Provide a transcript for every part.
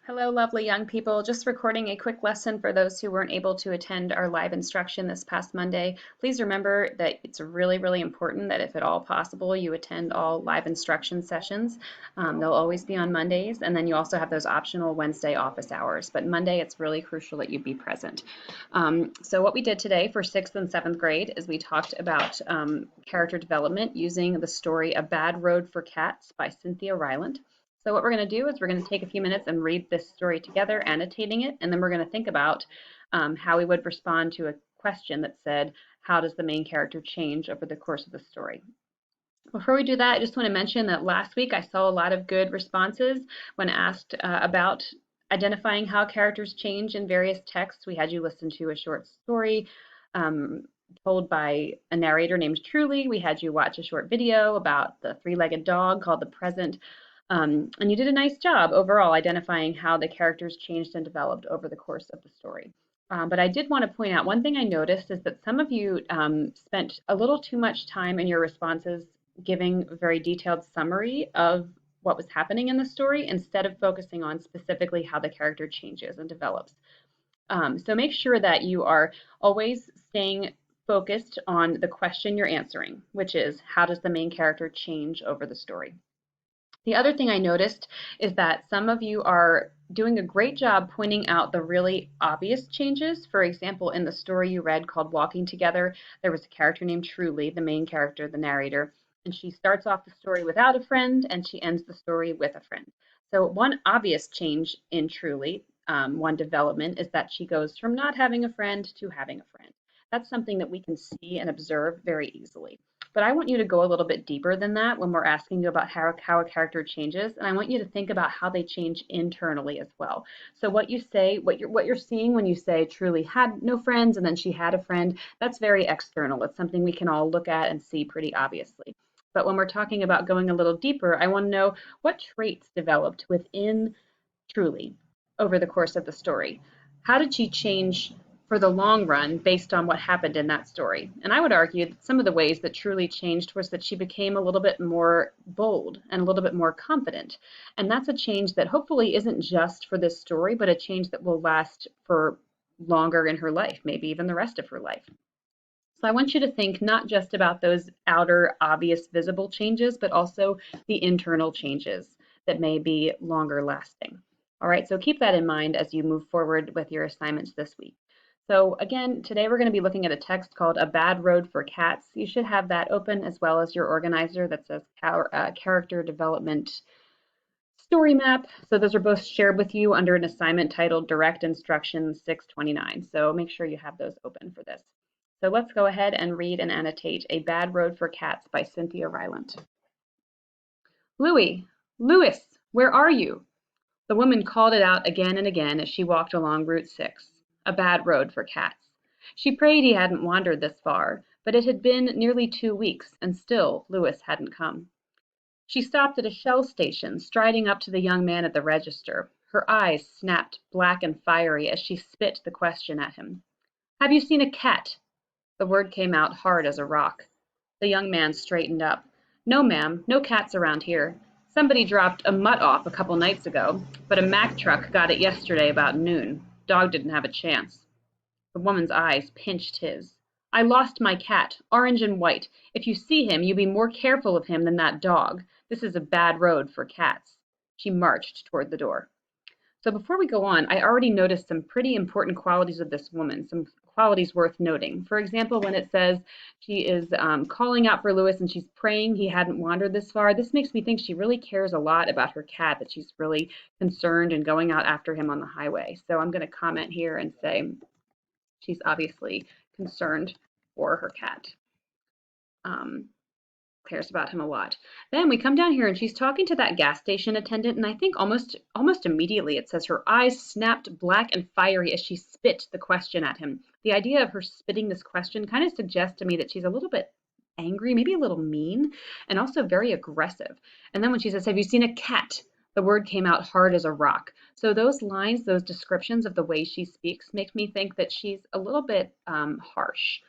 Hello, lovely young people. Just recording a quick lesson for those who weren't able to attend our live instruction this past Monday. Please remember that it's really, really important that if at all possible, you attend all live instruction sessions. They'll always be on Mondays, and then you also have those optional Wednesday office hours. But Monday, it's really crucial that you be present. So what we did today for 6th and 7th grade is we talked about character development using the story A Bad Road for Cats by Cynthia Rylant. So what we're going to do is we're going to take a few minutes and read this story together, annotating it, and then we're going to think about how we would respond to a question that said, how does the main character change over the course of the story? Before we do that, I just want to mention that last week I saw a lot of good responses when asked about identifying how characters change in various texts. We had you listen to a short story told by a narrator named Truly. We had you watch a short video about the three-legged dog called The Present. And you did a nice job overall identifying how the characters changed and developed over the course of the story. But I did want to point out one thing I noticed is that some of you spent a little too much time in your responses giving a very detailed summary of what was happening in the story instead of focusing on specifically how the character changes and develops. So make sure that you are always staying focused on the question you're answering, which is how does the main character change over the story? The other thing I noticed is that some of you are doing a great job pointing out the really obvious changes. For example, in the story you read called Walking Together, there was a character named Truly, the main character, the narrator, and she starts off the story without a friend and she ends the story with a friend. So one obvious change in Truly, one development, is that she goes from not having a friend to having a friend. That's something that we can see and observe very easily. But I want you to go a little bit deeper than that when we're asking you about how a character changes, and I want you to think about how they change internally as well. So what you say, what you're seeing when you say Truly had no friends and then she had a friend, that's very external. It's something we can all look at and see pretty obviously. But when we're talking about going a little deeper, I want to know what traits developed within Truly over the course of the story. How did she change for the long run based on what happened in that story? And I would argue that some of the ways that Truly changed was that she became a little bit more bold and a little bit more confident. And that's a change that hopefully isn't just for this story, but a change that will last for longer in her life, maybe even the rest of her life. So I want you to think not just about those outer, obvious, visible changes, but also the internal changes that may be longer lasting. All right, so keep that in mind as you move forward with your assignments this week. So again, today we're going to be looking at a text called A Bad Road for Cats. You should have that open as well as your organizer that says Character Development Story Map. So those are both shared with you under an assignment titled Direct Instruction 629. So make sure you have those open for this. So let's go ahead and read and annotate A Bad Road for Cats by Cynthia Rylant. Louis, Louis, where are you? The woman called it out again and again as she walked along Route 6. A bad road for cats. She prayed he hadn't wandered this far, but it had been nearly 2 weeks, and still Louis hadn't come. She stopped at a Shell station, striding up to the young man at the register. Her eyes snapped black and fiery as she spit the question at him. Have you seen a cat? The word came out hard as a rock. The young man straightened up. No, ma'am, no cats around here. Somebody dropped a mutt off a couple nights ago, but a Mack truck got it yesterday about noon. Dog didn't have a chance. The woman's eyes pinched his. I lost my cat, orange and white. If you see him, you be more careful of him than that dog. This is a bad road for cats. She marched toward the door. So before we go on, I already noticed some pretty important qualities of this woman, some qualities worth noting. For example, when it says she is calling out for Louis and she's praying he hadn't wandered this far, this makes me think she really cares a lot about her cat, that she's really concerned and going out after him on the highway. So I'm going to comment here and say she's obviously concerned for her cat. Cares about him a lot. Then we come down here and she's talking to that gas station attendant, and I think almost immediately it says her eyes snapped black and fiery as she spit the question at him. The idea of her spitting this question kind of suggests to me that she's a little bit angry, maybe a little mean, and also very aggressive. And then when she says, "Have you seen a cat?" the word came out hard as a rock. So those lines, those descriptions of the way she speaks, make me think that she's a little bit harsh.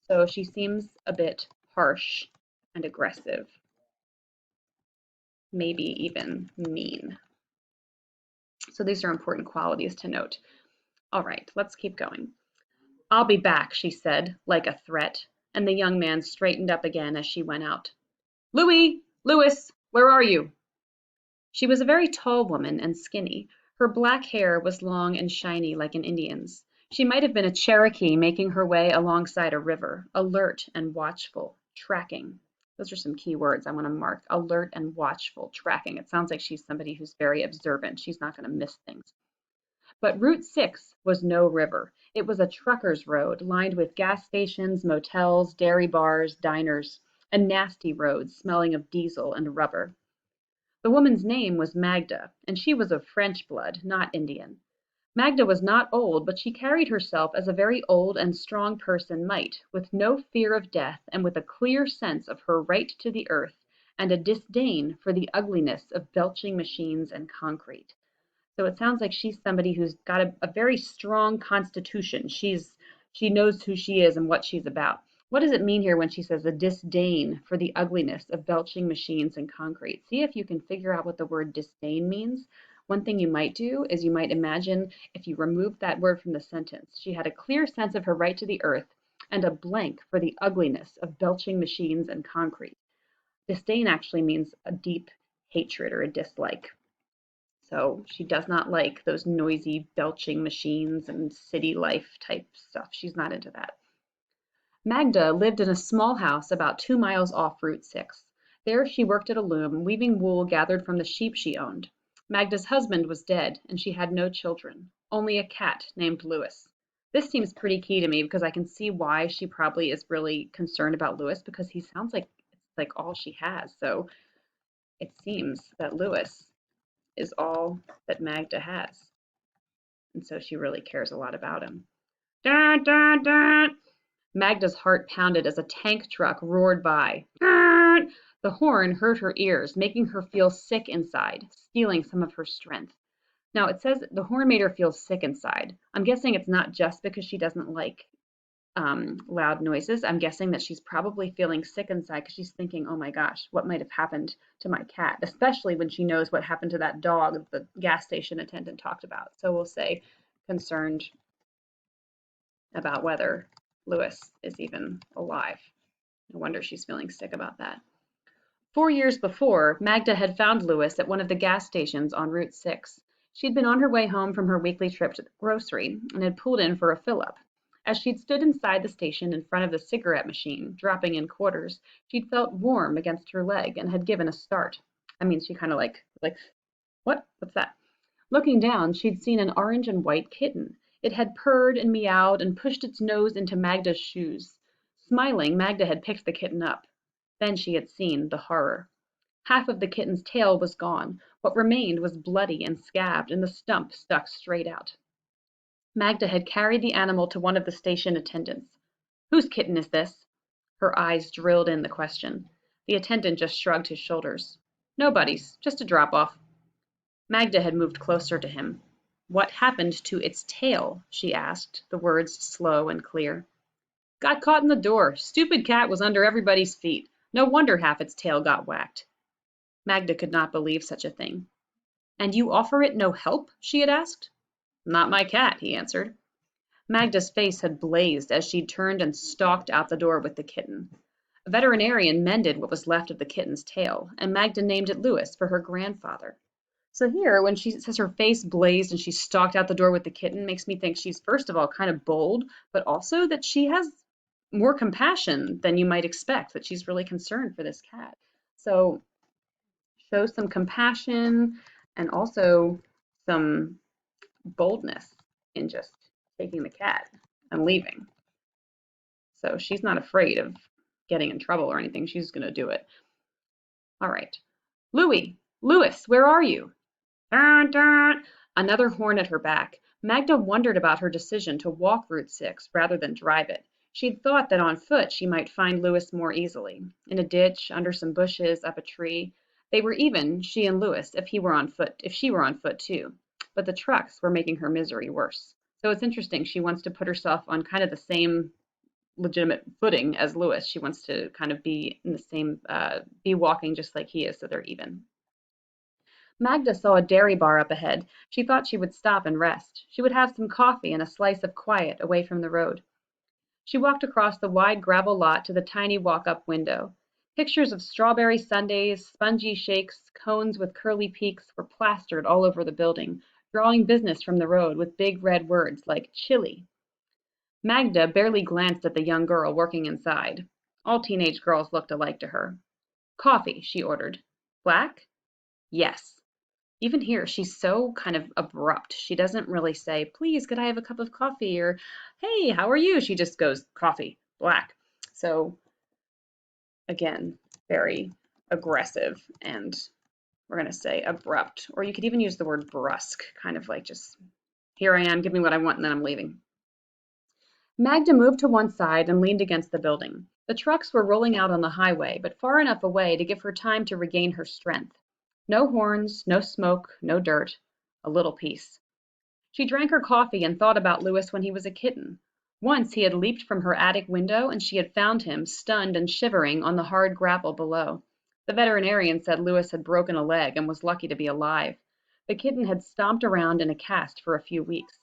So she seems a bit harsh and aggressive, maybe even mean. So these are important qualities to note. All right, let's keep going. I'll be back, she said, like a threat, and the young man straightened up again as she went out. Louis! Louis! Where are you? She was a very tall woman and skinny. Her black hair was long and shiny like an Indian's. She might have been a Cherokee making her way alongside a river, alert and watchful, tracking. Those are some key words I want to mark. Alert and watchful, tracking. It sounds like she's somebody who's very observant. She's not going to miss things. But Route 6 was no river. It was a trucker's road lined with gas stations, motels, dairy bars, diners, a nasty road smelling of diesel and rubber. The woman's name was Magda, and she was of French blood, not Indian. Magda was not old, but she carried herself as a very old and strong person might, with no fear of death and with a clear sense of her right to the earth and a disdain for the ugliness of belching machines and concrete. So it sounds like she's somebody who's got a very strong constitution. She knows who she is and what she's about. What does it mean here when she says a disdain for the ugliness of belching machines and concrete? See if you can figure out what the word disdain means. One thing you might do is you might imagine if you removed that word from the sentence. She had a clear sense of her right to the earth and a blank for the ugliness of belching machines and concrete. Disdain actually means a deep hatred or a dislike. So she does not like those noisy belching machines and city life type stuff. She's not into that. Magda lived in a small house about 2 miles off Route 6. There she worked at a loom, weaving wool gathered from the sheep she owned. Magda's husband was dead, and she had no children, only a cat named Louis. This seems pretty key to me because I can see why she probably is really concerned about Louis because he sounds like it's like all she has. So it seems that Louis is all that Magda has. And so she really cares a lot about him. Dun, dun, dun. Magda's heart pounded as a tank truck roared by. Dun. The horn hurt her ears, making her feel sick inside, stealing some of her strength. Now it says the horn made her feel sick inside. I'm guessing it's not just because she doesn't like loud noises. I'm guessing that she's probably feeling sick inside because she's thinking, oh my gosh, what might have happened to my cat? Especially when she knows what happened to that dog the gas station attendant talked about. So we'll say concerned about whether Louis is even alive. No wonder she's feeling sick about that. 4 years before, Magda had found Louis at one of the gas stations on Route 6. She'd been on her way home from her weekly trip to the grocery and had pulled in for a fill-up. As she'd stood inside the station in front of the cigarette machine, dropping in quarters, she'd felt warm against her leg and had given a start. I mean, she kind of like, what? What's that? Looking down, she'd seen an orange and white kitten. It had purred and meowed and pushed its nose into Magda's shoes. Smiling, Magda had picked the kitten up. Then she had seen the horror. Half of the kitten's tail was gone. What remained was bloody and scabbed, and the stump stuck straight out. Magda had carried the animal to one of the station attendants. Whose kitten is this? Her eyes drilled in the question. The attendant just shrugged his shoulders. Nobody's, just a drop-off. Magda had moved closer to him. What happened to its tail? She asked, the words slow and clear. Got caught in the door. Stupid cat was under everybody's feet. No wonder half its tail got whacked. Magda could not believe such a thing. And you offer it no help? She had asked. Not my cat, he answered. Magda's face had blazed as she turned and stalked out the door with the kitten. A veterinarian mended what was left of the kitten's tail, and Magda named it Louis for her grandfather. So here, when she says her face blazed and she stalked out the door with the kitten, makes me think she's first of all kind of bold, but also that she has more compassion than you might expect, that she's really concerned for this cat. So show some compassion and also some boldness in just taking the cat and leaving. So she's not afraid of getting in trouble or anything. She's going to do it. All right. Louis, where are you? Dun, dun. Another horn at her back. Magda wondered about her decision to walk Route 6 rather than drive it. She'd thought that on foot she might find Louis more easily. In a ditch, under some bushes, up a tree. They were even, she and Louis, if she were on foot too. But the trucks were making her misery worse. So it's interesting. She wants to put herself on kind of the same legitimate footing as Louis. She wants to kind of be in the same, be walking just like he is, so they're even. Magda saw a dairy bar up ahead. She thought she would stop and rest. She would have some coffee and a slice of quiet away from the road. She walked across the wide gravel lot to the tiny walk-up window. Pictures of strawberry sundaes, spongy shakes, cones with curly peaks were plastered all over the building, drawing business from the road with big red words like chili. Magda barely glanced at the young girl working inside. All teenage girls looked alike to her. Coffee, she ordered. Black? Yes. Even here, she's so kind of abrupt. She doesn't really say, please, could I have a cup of coffee? Or, hey, how are you? She just goes, coffee, black. So, again, very aggressive and we're going to say abrupt. Or you could even use the word brusque, kind of like just, here I am, give me what I want, and then I'm leaving. Magda moved to one side and leaned against the building. The trucks were rolling out on the highway, but far enough away to give her time to regain her strength. No horns, no smoke, no dirt. A little peace. She drank her coffee and thought about Louis when he was a kitten. Once he had leaped from her attic window and she had found him, stunned and shivering, on the hard gravel below. The veterinarian said Louis had broken a leg and was lucky to be alive. The kitten had stomped around in a cast for a few weeks.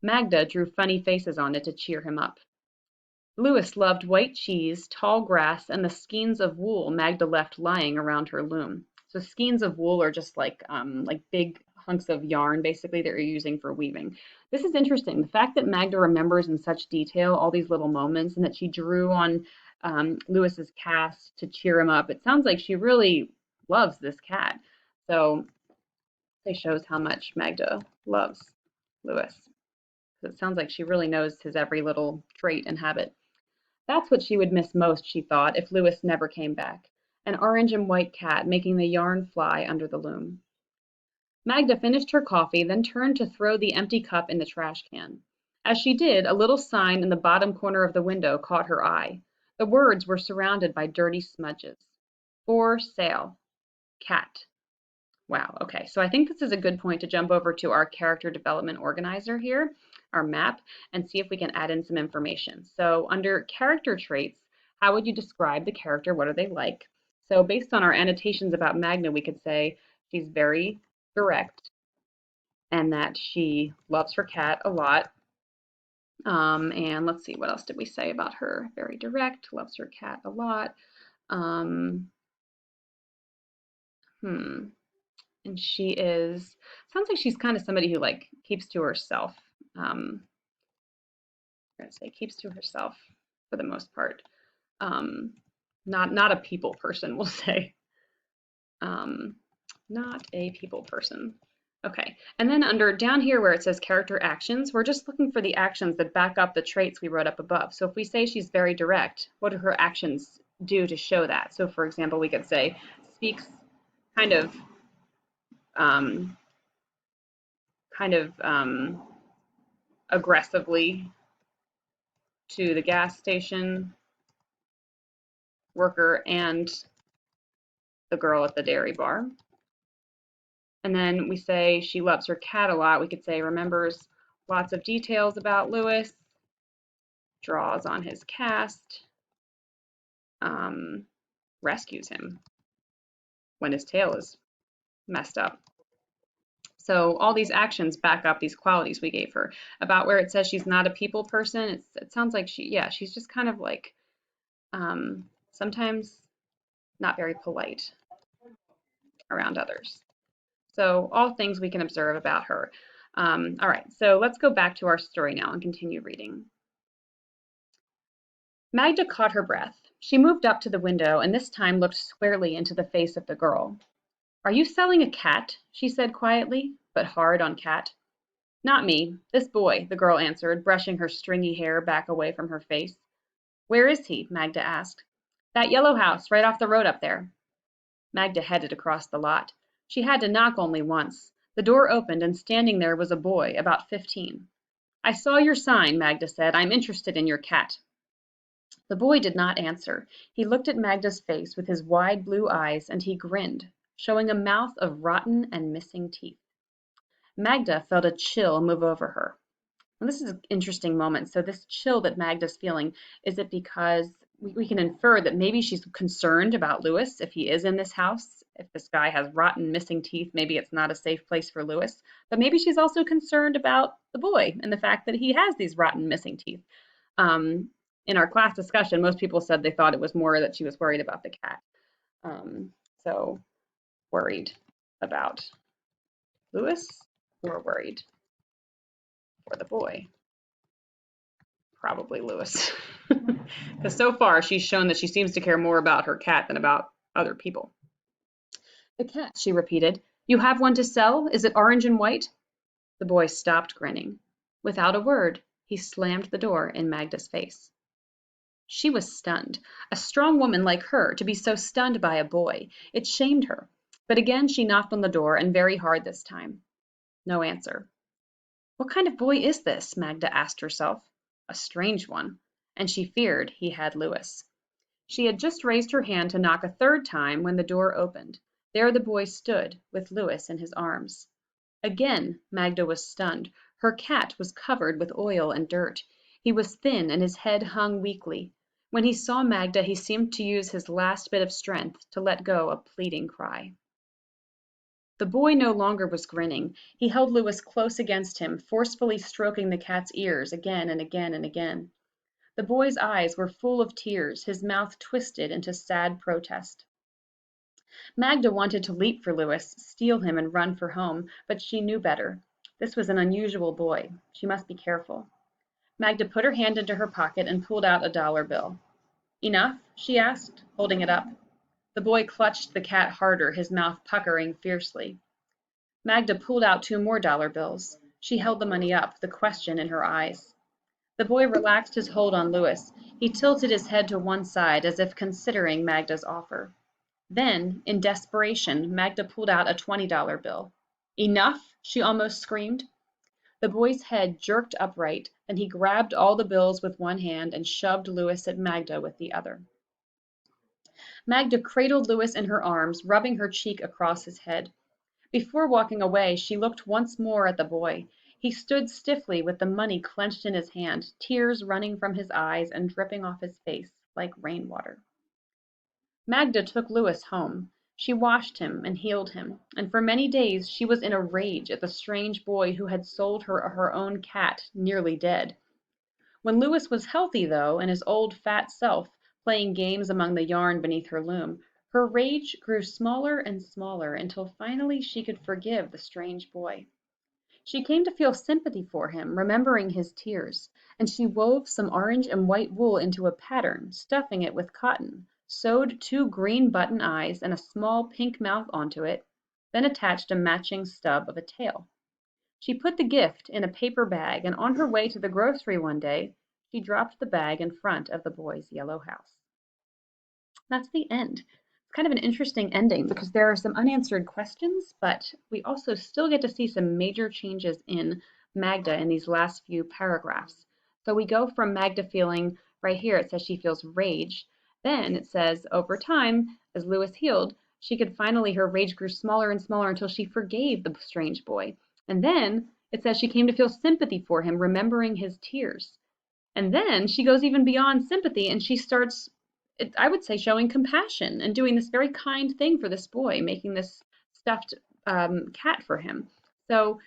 Magda drew funny faces on it to cheer him up. Louis loved white cheese, tall grass, and the skeins of wool Magda left lying around her loom. So skeins of wool are just like big hunks of yarn basically that you're using for weaving. This is interesting. The fact that Magda remembers in such detail all these little moments and that she drew on Louis's cast to cheer him up. It sounds like she really loves this cat. So it shows how much Magda loves Louis. It sounds like she really knows his every little trait and habit. That's what she would miss most, she thought, if Louis never came back. An orange and white cat making the yarn fly under the loom. Magda finished her coffee, then turned to throw the empty cup in the trash can. As she did, a little sign in the bottom corner of the window caught her eye. The words were surrounded by dirty smudges. For sale. Cat. Wow, okay, so I think this is a good point to jump over to our character development organizer here, our map, and see if we can add in some information. So under character traits, how would you describe the character? What are they like? So based on our annotations about Magna, we could say she's very direct and that she loves her cat a lot. And let's see, what else did we say about her? Very direct, loves her cat a lot. Um, hmm. And she is, sounds like she's kind of somebody who like keeps to herself. I'm gonna say keeps to herself for the most part. Um, not a people person, we'll say. Um, not a people person. Okay, and then under down here where it says character actions, we're just looking for the actions that back up the traits we wrote up above. So if we say she's very direct, what do her actions do to show that? So for example, we could say speaks kind of um, kind of aggressively to the gas station worker and the girl at the dairy bar. And then we say she loves her cat a lot. We could say remembers lots of details about Louis, draws on his cast, rescues him when his tail is messed up. So all these actions back up these qualities we gave her. About where it says she's not a people person, it sounds like she's just kind of like sometimes not very polite around others. So all things we can observe about her. All right, so let's go back to our story now and continue reading. Magda caught her breath. She moved up to the window and this time looked squarely into the face of the girl. Are you selling a cat? She said quietly, but hard on cat. Not me, this boy, the girl answered, brushing her stringy hair back away from her face. Where is he? Magda asked. That yellow house right off the road up there. Magda headed across the lot. She had to knock only once. The door opened and standing there was a boy, about 15. I saw your sign, Magda said. I'm interested in your cat. The boy did not answer. He looked at Magda's face with his wide blue eyes and he grinned, showing a mouth of rotten and missing teeth. Magda felt a chill move over her. And this is an interesting moment. So this chill that Magda's feeling, is it because we can infer that maybe she's concerned about Louis if he is in this house If this guy has rotten missing teeth, maybe it's not a safe place for Lewis. But maybe she's also concerned about the boy and the fact that he has these rotten missing teeth. Um, in our class discussion, most people said they thought it was more that she was worried about the cat. Um, so worried about Lewis or worried for the boy? Probably Lewis. Because so far she's shown that she seems to care more about her cat than about other people. The cat, she repeated. You have one to sell? Is it orange and white? The boy stopped grinning. Without a word, he slammed the door in Magda's face. She was stunned. A strong woman like her to be so stunned by a boy. It shamed her. But again she knocked on the door, and very hard this time. No answer. What kind of boy is this? Magda asked herself. A strange one. And she feared he had Lewis. She had just raised her hand to knock a third time when the door opened. There the boy stood, with Lewis in his arms. Again Magda was stunned. Her cat was covered with oil and dirt. He was thin and his head hung weakly. When he saw Magda, he seemed to use his last bit of strength to let go a pleading cry. The boy no longer was grinning. He held Lewis close against him, forcefully stroking the cat's ears again and again and again. The boy's eyes were full of tears, his mouth twisted into sad protest. Magda wanted to leap for Lewis, steal him and run for home, but she knew better. This was an unusual boy. She must be careful. Magda put her hand into her pocket and pulled out a dollar bill. Enough? She asked, holding it up. The boy clutched the cat harder, his mouth puckering fiercely. Magda pulled out two more dollar bills. She held the money up, the question in her eyes. The boy relaxed his hold on Lewis. He tilted his head to one side as if considering Magda's offer. Then, in desperation, Magda pulled out a $20 bill. Enough? She almost screamed. The boy's head jerked upright, then he grabbed all the bills with one hand and shoved Lewis at Magda with the other. Magda cradled Lewis in her arms, rubbing her cheek across his head. Before walking away, she looked once more at the boy. He stood stiffly with the money clenched in his hand, tears running from his eyes and dripping off his face like rainwater. Magda took Lewis home. She washed him and healed him, and for many days she was in a rage at the strange boy who had sold her her own cat, nearly dead. When Lewis was healthy, though, and his old fat self, playing games among the yarn beneath her loom, her rage grew smaller and smaller until finally she could forgive the strange boy. She came to feel sympathy for him, remembering his tears, and she wove some orange and white wool into a pattern, stuffing it with cotton, sewed two green button eyes and a small pink mouth onto it, then attached a matching stub of a tail. She put the gift in a paper bag, and on her way to the grocery one day, she dropped the bag in front of the boy's yellow house. That's the end. It's kind of an interesting ending because there are some unanswered questions, but we also still get to see some major changes in Magda in these last few paragraphs. So we go from Magda feeling, right here, it says she feels rage. Then it says over time, as Lewis healed, she could finally, her rage grew smaller and smaller until she forgave the strange boy. And then it says she came to feel sympathy for him, remembering his tears. And then she goes even beyond sympathy and she starts, I would say, showing compassion and doing this very kind thing for this boy, making this stuffed cat for him. So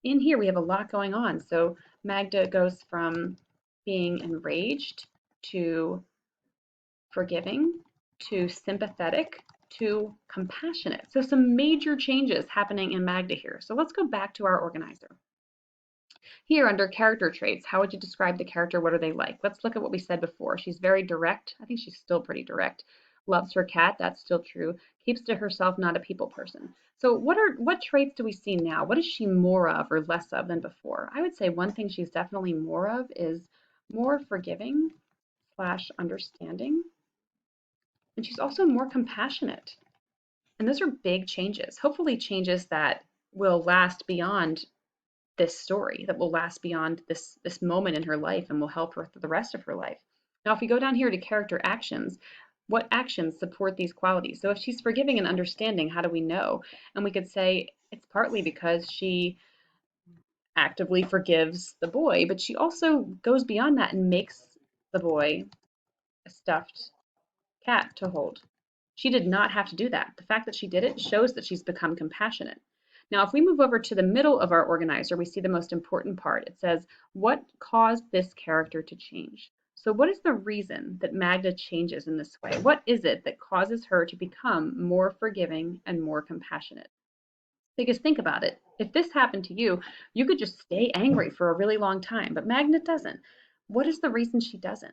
in here we have a lot going on. So Magda goes from being enraged to forgiving to sympathetic to compassionate. So some major changes happening in Magda here. So let's go back to our organizer. Here under character traits, how would you describe the character? What are they like? Let's look at what we said before. She's very direct. I think she's still pretty direct. Loves her cat. That's still true. Keeps to herself, not a people person. So what traits do we see now? What is she more of or less of than before? I would say one thing she's definitely more of is more forgiving slash understanding. And she's also more compassionate. And those are big changes. Hopefully changes that will last beyond this story, that will last beyond this moment in her life and will help her through the rest of her life. Now, if we go down here to character actions, what actions support these qualities? So if she's forgiving and understanding, how do we know? And we could say it's partly because she actively forgives the boy, but she also goes beyond that and makes the boy a stuffed cat to hold. She did not have to do that. The fact that she did it shows that she's become compassionate. Now, if we move over to the middle of our organizer, we see the most important part. It says, what caused this character to change? So what is the reason that Magda changes in this way? What is it that causes her to become more forgiving and more compassionate? Because think about it. If this happened to you, you could just stay angry for a really long time, but Magda doesn't. What is the reason she doesn't?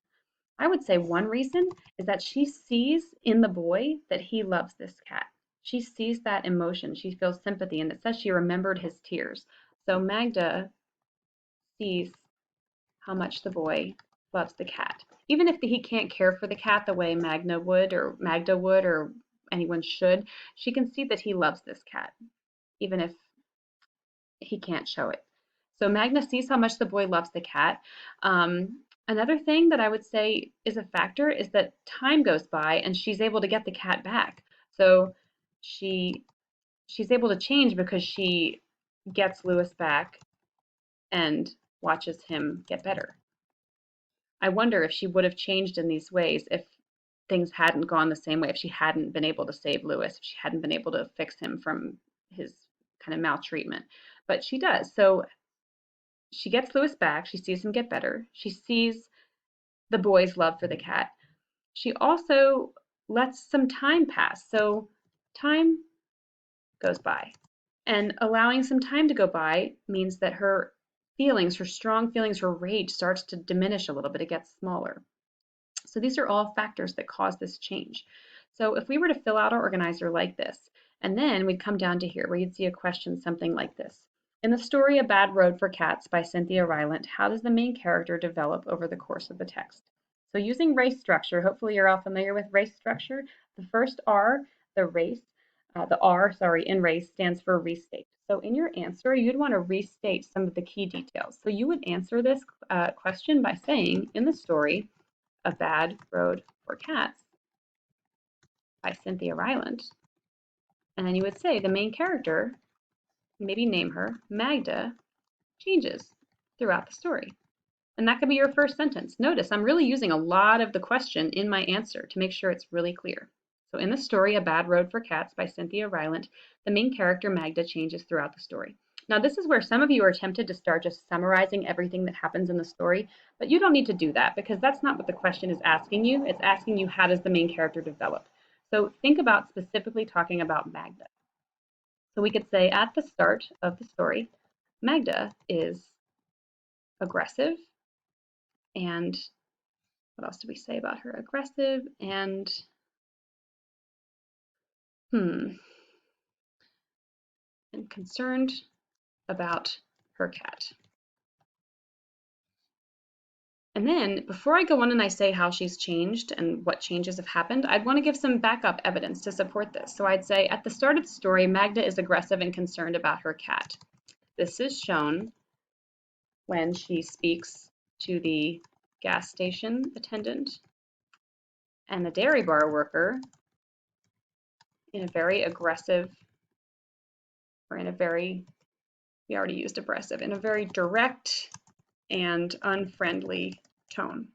I would say one reason is that she sees in the boy that he loves this cat. She sees that emotion. She feels sympathy, and it says she remembered his tears. So Magda sees how much the boy loves the cat. Even if he can't care for the cat the way Magda would or anyone should, she can see that he loves this cat, even if he can't show it. So Magna sees how much the boy loves the cat. Another thing that I would say is a factor is that time goes by and she's able to get the cat back. So she's able to change because she gets Lewis back and watches him get better. I wonder if she would have changed in these ways if things hadn't gone the same way, if she hadn't been able to save Lewis, if she hadn't been able to fix him from his kind of maltreatment. But she does. So she gets Lewis back. She sees him get better. She sees the boy's love for the cat. She also lets some time pass. So time goes by. And allowing some time to go by means that her feelings, her strong feelings, her rage starts to diminish a little bit. It gets smaller. So these are all factors that cause this change. So if we were to fill out our organizer like this, and then we'd come down to here where you'd see a question something like this. In the story A Bad Road for Cats by Cynthia Rylant, how does the main character develop over the course of the text? So using race structure, hopefully you're all familiar with race structure. The first R, the R, in race stands for restate. So in your answer, you'd want to restate some of the key details. So you would answer this question by saying, in the story, A Bad Road for Cats by Cynthia Rylant. And then you would say the main character, maybe name her, Magda, changes throughout the story. And that could be your first sentence. Notice I'm really using a lot of the question in my answer to make sure it's really clear. So in the story, A Bad Road for Cats by Cynthia Rylant, the main character, Magda, changes throughout the story. Now, this is where some of you are tempted to start just summarizing everything that happens in the story, but you don't need to do that because that's not what the question is asking you. It's asking you, how does the main character develop? So think about specifically talking about Magda. So we could say at the start of the story, Magda is aggressive, and what else do we say about her? Aggressive and and concerned about her cat. And then before I go on and I say how she's changed and what changes have happened, I'd want to give some backup evidence to support this. So I'd say at the start of the story, Magda is aggressive and concerned about her cat. This is shown when she speaks to the gas station attendant and the dairy bar worker in a very aggressive, or in a very, we already used aggressive, in a very direct and unfriendly tone.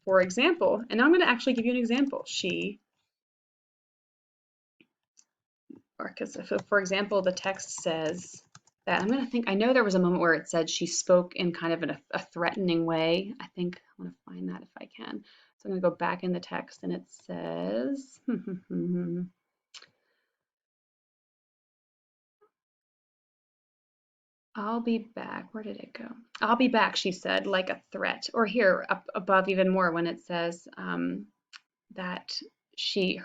For example, and I'm going to actually give you an example. For example, the text says that, I know there was a moment where it said she spoke in kind of a threatening way. I think I want to find that if I can. So I'm going to go back in the text and it says, I'll be back. Where did it go? I'll be back, she said, like a threat. Or here, up above even more, when it says that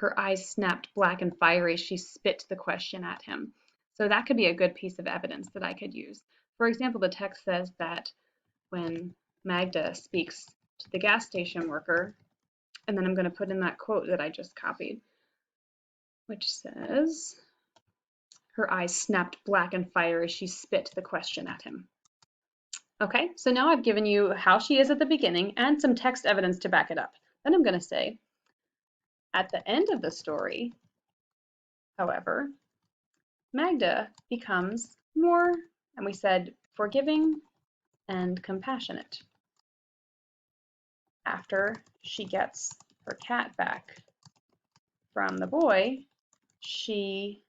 her eyes snapped black and fiery, she spit the question at him. So that could be a good piece of evidence that I could use. For example, the text says that when Magda speaks to the gas station worker, and then I'm going to put in that quote that I just copied, which says, her eyes snapped black and fiery as she spit the question at him. Okay, so now I've given you how she is at the beginning and some text evidence to back it up. Then I'm going to say, at the end of the story, however, Magda becomes more, and we said, forgiving and compassionate after she gets her cat back from the boy, she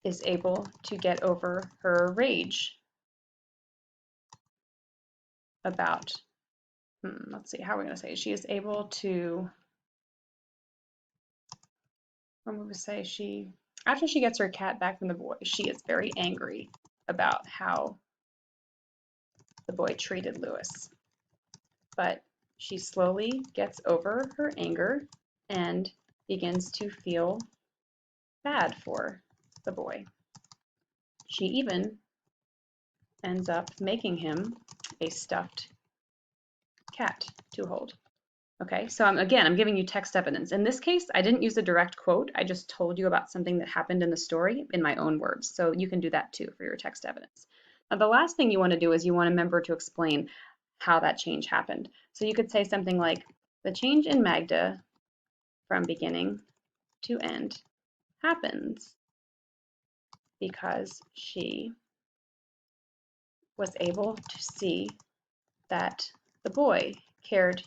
is able to get over her rage about, let's see, how are we going to say it? She is able to, what would we say? After she gets her cat back from the boy, she is very angry about how the boy treated Lewis. But she slowly gets over her anger and begins to feel bad for the boy. She even ends up making him a stuffed cat to hold. Okay, so I'm giving you text evidence. In this case, I didn't use a direct quote. I just told you about something that happened in the story in my own words. So you can do that too for your text evidence. Now, the last thing you want to do is you want to remember to explain how that change happened. So you could say something like, the change in Magda from beginning to end happens because she was able to see that the boy cared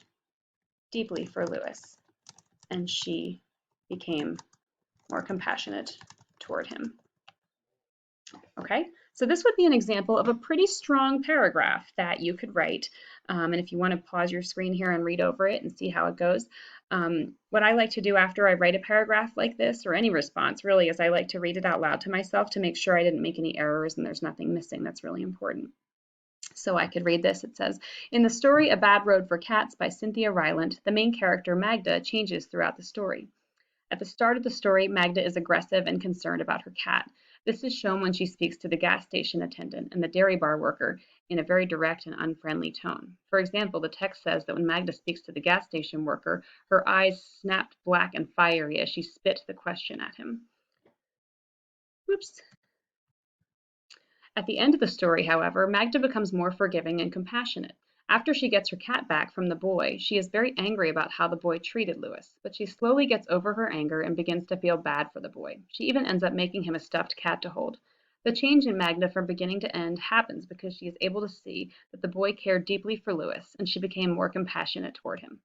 deeply for Lewis, and she became more compassionate toward him. Okay, so this would be an example of a pretty strong paragraph that you could write. And if you want to pause your screen here and read over it and see how it goes, what I like to do after I write a paragraph like this, or any response really, is I like to read it out loud to myself to make sure I didn't make any errors and there's nothing missing. That's really important. So I could read this. It says, in the story A Bad Road for Cats by Cynthia Rylant, the main character Magda changes throughout the story. At the start of the story, Magda is aggressive and concerned about her cat. This is shown when she speaks to the gas station attendant and the dairy bar worker in a very direct and unfriendly tone. For example, the text says that when Magda speaks to the gas station worker, her eyes snapped black and fiery as she spit the question at him. Whoops. At the end of the story, however, Magda becomes more forgiving and compassionate. After she gets her cat back from the boy, she is very angry about how the boy treated Lewis, but she slowly gets over her anger and begins to feel bad for the boy. She even ends up making him a stuffed cat to hold. The change in Magda from beginning to end happens because she is able to see that the boy cared deeply for Lewis, and she became more compassionate toward him.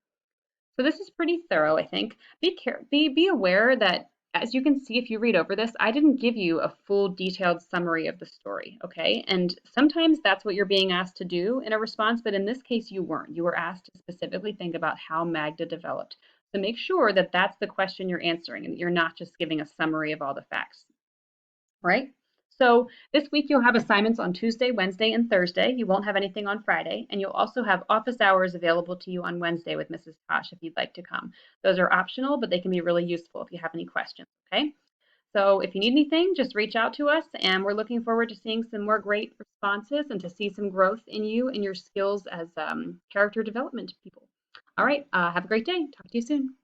So this is pretty thorough, I think. Be aware that, as you can see if you read over this, I didn't give you a full detailed summary of the story, okay? And sometimes that's what you're being asked to do in a response, but in this case you weren't. You were asked to specifically think about how Magda developed. So make sure that that's the question you're answering and that you're not just giving a summary of all the facts, right? So this week you'll have assignments on Tuesday, Wednesday, and Thursday. You won't have anything on Friday, and you'll also have office hours available to you on Wednesday with Mrs. Tosh if you'd like to come. Those are optional, but they can be really useful if you have any questions, okay? So if you need anything, just reach out to us, and we're looking forward to seeing some more great responses and to see some growth in you and your skills as character development people. All right, have a great day. Talk to you soon.